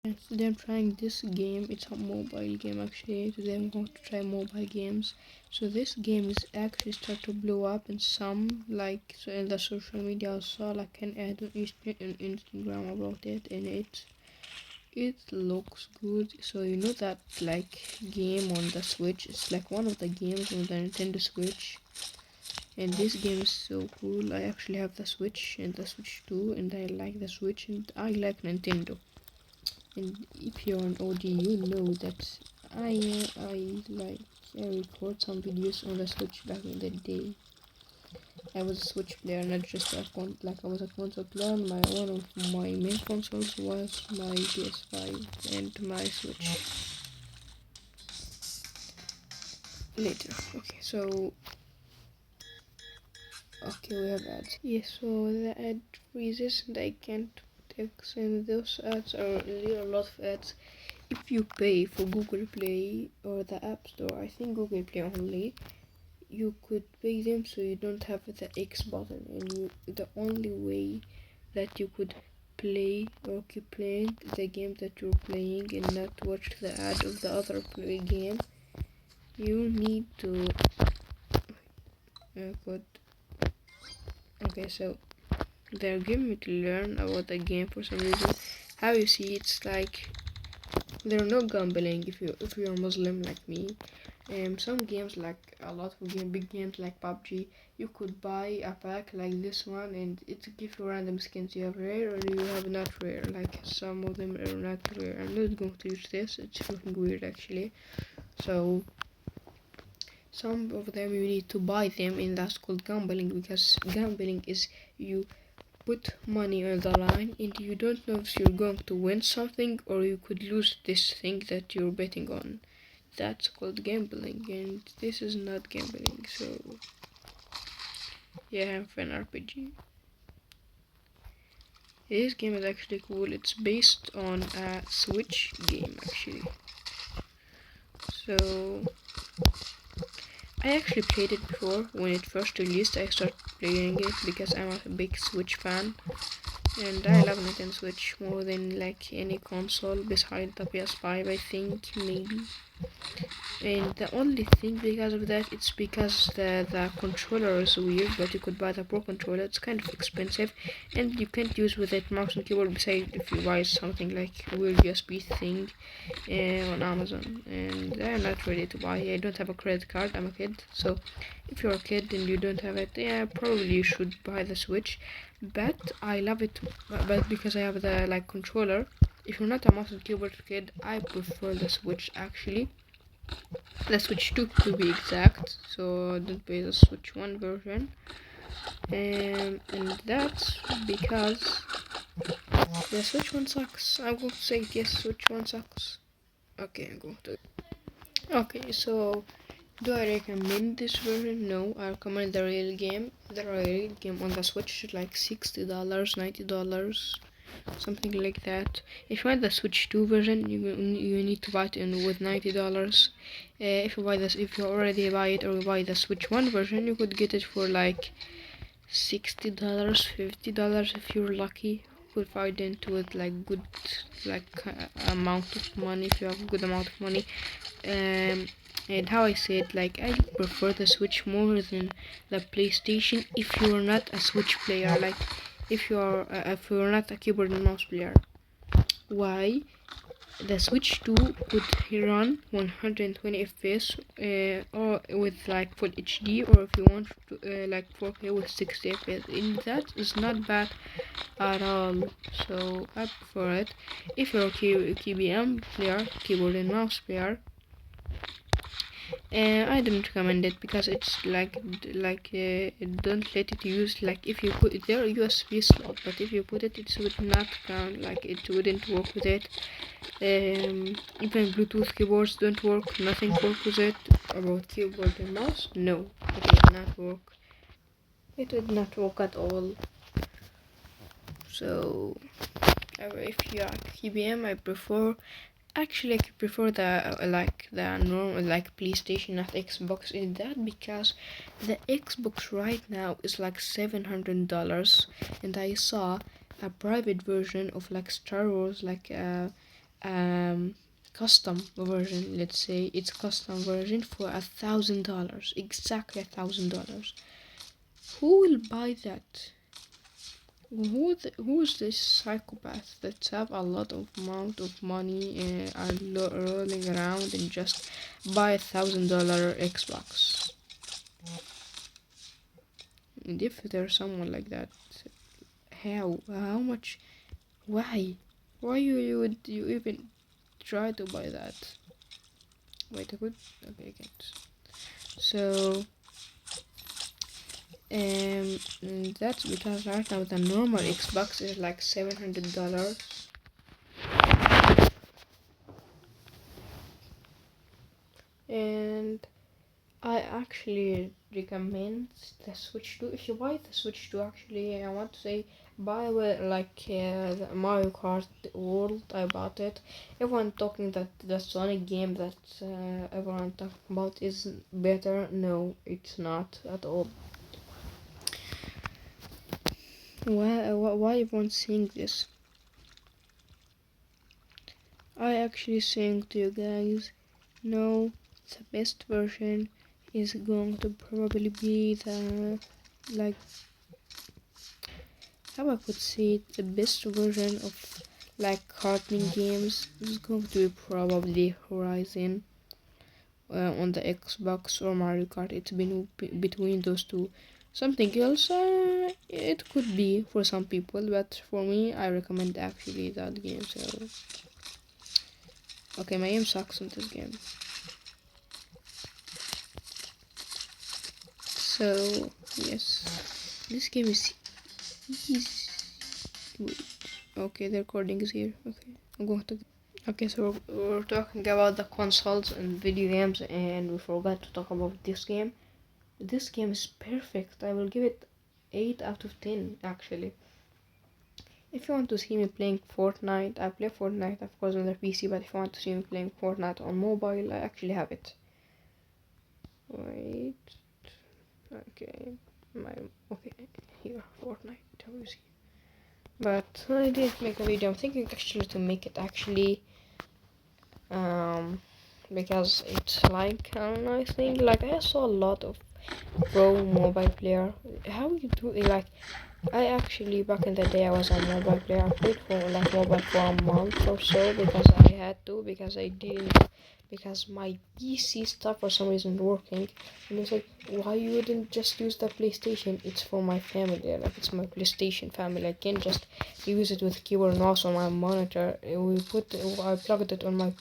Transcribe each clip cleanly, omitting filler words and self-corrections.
And today I'm trying this game. It's a mobile game actually. Today I'm going to try mobile games. So this game is actually start to blow up in some like so in the social media. I saw like an ad on Instagram about it, and it looks good. So you know that like game on the Switch. It's like one of the games on the Nintendo Switch. And this game is so cool. I actually have the Switch and the Switch 2, and I like the Switch and I like Nintendo. And if you're an OG, you know that I record some videos on the Switch back in the day. I was a Switch player, not just I was a console player. One of my main consoles was my PS5 and my Switch. Later, okay, we have ads. Yes, so the ad freezes and I can't text, and those ads there are a lot of ads. If you pay for Google Play or the App Store, I think Google Play only, you could pay them so you don't have the X button, and the only way that you could play or keep playing the game that you're playing and not watch the ad of the other play game, you need to put. Okay, so they're giving me to learn about the game for some reason. How you see, it's like there are no gambling if you're Muslim like me. Some games like a lot of big games like PUBG, you could buy a pack like this one and it gives you random skins. You have rare or you have not rare. Like some of them are not rare. I'm not going to use this. It's looking weird actually. So some of them you need to buy them, and that's called gambling, because gambling is you put money on the line and you don't know if you're going to win something or you could lose this thing that you're betting on. That's called gambling, and this is not gambling. So yeah, have an RPG. This game is actually cool. It's based on a Switch game actually. So I actually played it before when it first released. I started playing it because I'm a big Switch fan, and I love Nintendo Switch more than like any console beside the PS5, I think, maybe. And the only thing because of that, it's because the controller is weird, but you could buy the pro controller. It's kind of expensive, and you can't use with it mouse and keyboard. Besides, if you buy something like weird USB thing on Amazon, and I'm not ready to buy. I don't have a credit card. I'm a kid, so if you're a kid and you don't have it, yeah, probably you should buy the Switch. But I love it, but because I have the like controller. If you're not a mouse and keyboard kid, I prefer the Switch actually. The Switch 2 to be exact, so don't buy the Switch 1 version. And that's because the Switch 1 sucks. I'm going to say it, yes, Switch 1 sucks. Okay, I'm going to. Okay, so do I recommend this version? No, I recommend the real game. The real game on the Switch is like $60, $90, something like that. If you want the Switch 2 version, you need to buy it in with $90. If you already buy it or buy the Switch 1 version, you could get it for like $60, $50 if you're lucky. You could find into it like good amount of money if you have a good amount of money. And how I said, like, I prefer the Switch more than the PlayStation if you're not a Switch player, like if you're not a keyboard and mouse player. Why? The Switch 2 could run 120 FPS or with like full HD, or if you want to like 4K with 60 FPS, and that is not bad at all. So I prefer it. If you're a KBM player, keyboard and mouse player, I don't recommend it because it's it don't let it use, like if you put it there USB slot, but if you put it, it would not count, like it wouldn't work with it. Even Bluetooth keyboards don't work, nothing work with it. About keyboard and mouse, no, it would not work. It would not work at all. So if you are KBM, I prefer. Actually, I prefer the normal like PlayStation, not Xbox, in that because the Xbox right now is like $700, and I saw a private version of like Star Wars, like custom version. Let's say it's custom version for $1,000, exactly $1,000. Who will buy that? Who's this psychopath that have a lot of amount of money and are rolling around and just buy $1,000 Xbox? And if there's someone like that, how much, why would you even try to buy that? Wait, okay, I can't. So that's because right now the normal Xbox is like $700. And I actually recommend the Switch 2. If you buy the Switch 2, actually, I want to say buy the Mario Kart World. I bought it. Everyone talking that the Sonic game that everyone talking about is better. No, it's not at all. Why everyone saying this? I actually saying to you guys, no, the best version is going to probably be the, like, how I could say, the best version of like karting games is going to be probably Horizon on the Xbox, or Mario Kart. It's been between those two. Something else, it could be for some people, but for me, I recommend actually that game. So, okay, my aim sucks in this game. So yes, this game is easy. Wait, okay, the recording is here. Okay, I'm going to. Okay, so we're talking about the consoles and video games, and we forgot to talk about this game. This game is perfect. I will give it 8 out of 10 actually. If you want to see me playing Fortnite, I play Fortnite of course on the PC, but if you want to see me playing Fortnite on mobile, I actually have it. Wait. Okay. Okay, here, Fortnite, how is he? But I didn't make a video. I'm thinking actually to make it actually because it's like a nice thing. Like I saw a lot of pro mobile player. How you do it? Like I actually back in the day I was a mobile player. I played for like mobile for a month or so because I had to, because my PC stopped for some reason working, and it's like, why you wouldn't just use the PlayStation? It's for my family, like it's my PlayStation family. I can't just use it with keyboard and mouse on my monitor. I plugged it on my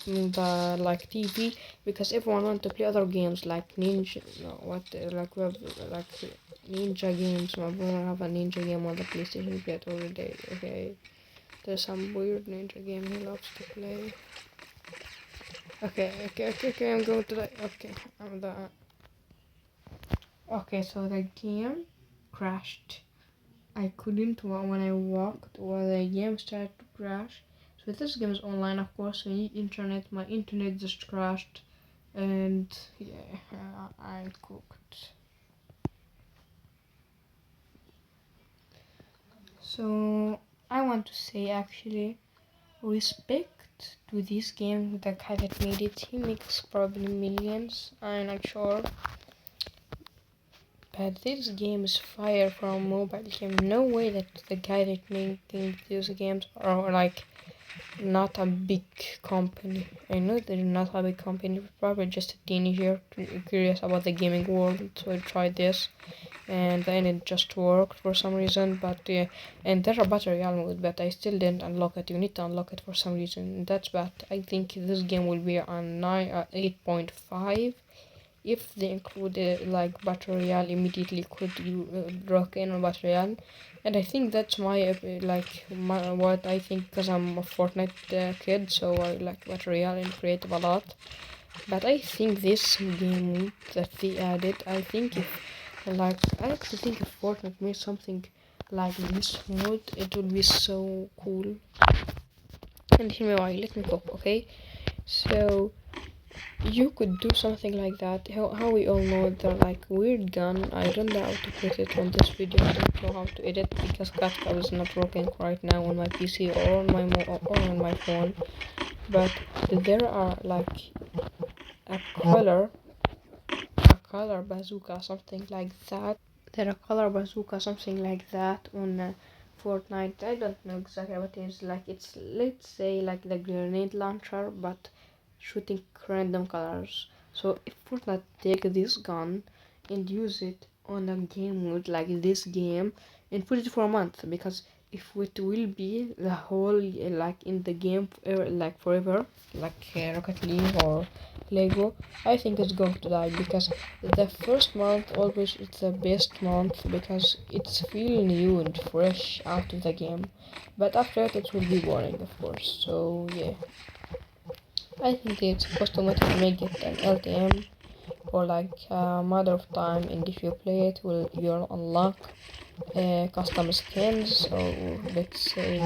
like TV because everyone wanted to play other games like Ninja. No, what like we have like Ninja games. My brother have a Ninja game on the PlayStation yet already. Okay, there's some weird Ninja game he loves to play. Okay, I'm going to the, okay, I'm the, okay, so the game crashed. I couldn't, when I walked, or the game started to crash. So this game is online, of course, so you need internet. My internet just crashed, and yeah, I'm cooked. So, I want to say, actually, respect to this game, the guy that made it. He makes probably millions, I'm not sure, but this game is fire from mobile game. No way that the guy that made these games are like not a big company. I know they're not a big company, probably just a teenager curious about the gaming world, so I tried this, and then it just worked for some reason. But and there's a battle royale mode, but I still didn't unlock it. You need to unlock it for some reason. That's bad. I think this game will be on 8.5. If they include like battle royale immediately, could you rock in on battle royale? And I think that's my what I think, because I'm a Fortnite kid, so I like battle royale and creative a lot. But I think this game that they added, I think I actually think if Fortnite made something like this mode, it would be so cool. And hear me why, let me go, okay? So you could do something like that. How we all know the like weird gun. I don't know how to put it on this video. I don't know how to edit because CapCut is not working right now on my PC or on my phone. but there are like a color a color bazooka, something like that. There are color bazooka, something like that on Fortnite. I don't know exactly what it is. Like it's, let's say, like the grenade launcher, but shooting random colors. So if Fortnite take this gun and use it on a game mode like this game and put it for a month, because if it will be the whole like in the game like forever, like Rocket League or Lego, I think it's going to die, because the first month always it's the best month because it's feel new and fresh out of the game, but after it will be boring, of course. So yeah, I think it's customized to make it an LTM or like a matter of time, and if you play it, you'll unlock custom skins. So let's say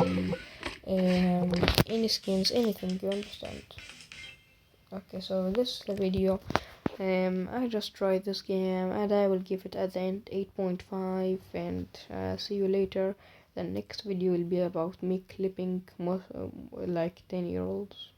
any skins, anything, you understand. Okay, so this is the video. I just tried this game and I will give it at the end 8.5, and see you later. The next video will be about me clipping like 10-year-olds.